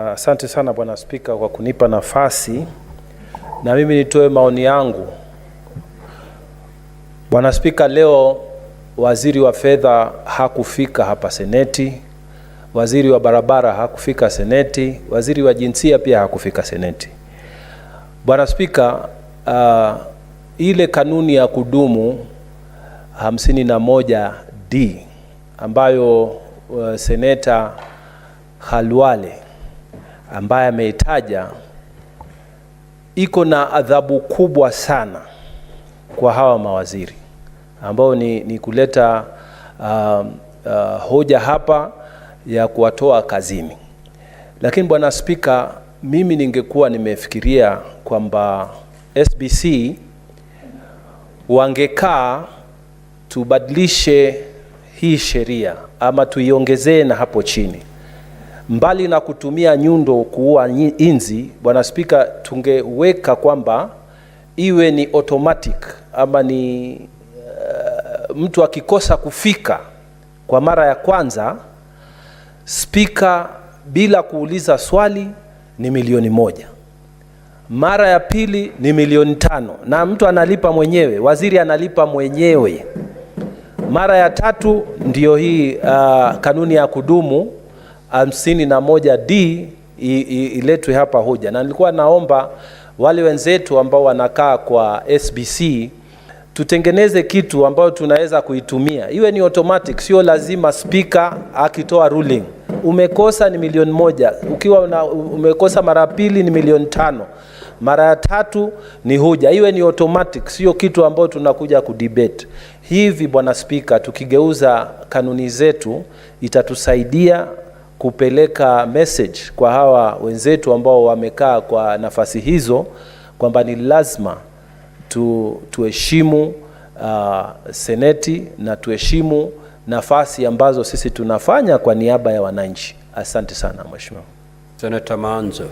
Asante sana Bwana Spika kwa kunipa nafasi na mimi nitoe maoni yangu. Bwana Spika, leo waziri wa fedha hakufika hapa Seneti, waziri wa barabara hakufika Seneti, waziri wa jinsia pia hakufika Seneti. Bwana Spika, ile kanuni ya kudumu 51D ambayo Seneta Khalwale ambaye ameitaja iko na adhabu kubwa sana kwa hawa mawaziri ambao ni kuleta hoja hapa ya kuwatoa kazini. Lakini Bwana Spika, mimi ningekuwa nimefikiria kwamba SBC wangekaa tubadilishe hii sheria ama tuiongezee na hapo chini. Mbali na kutumia nyundo kuua inzi, Bwana Spika, tungeweka kwamba iwe ni automatic ama ni mtu akikosa kufika kwa mara ya kwanza, Spika bila kuuliza swali ni $1,000,000. Mara ya pili ni $5,000,000 na mtu analipa mwenyewe, waziri analipa mwenyewe. Mara ya tatu ndio hii kanuni ya kudumu 51D iletwe hapa hoja. Na nilikuwa naomba wale wenzetu ambao wanakaa kwa SBC tutengeneze kitu ambao tunaweza kuitumia. Iwe ni automatic, sio lazima speaker akitoa ruling. Umekosa ni $1,000,000. Ukiwa umekosa mara pili ni $5,000,000. Mara ya tatu ni hoja. Iwe ni automatic, sio kitu ambao tunakuja kudebate. Hivi Bwana Spika, tukigeuza kanuni zetu itatusaidia kupeleka message kwa hawa wenzetu ambao wamekaa kwa nafasi hizo kwamba ni lazima tuheshimu seneti na tuheshimu nafasi ambazo sisi tunafanya kwa niaba ya wananchi. Asante sana Mheshimiwa. Senator Manzo.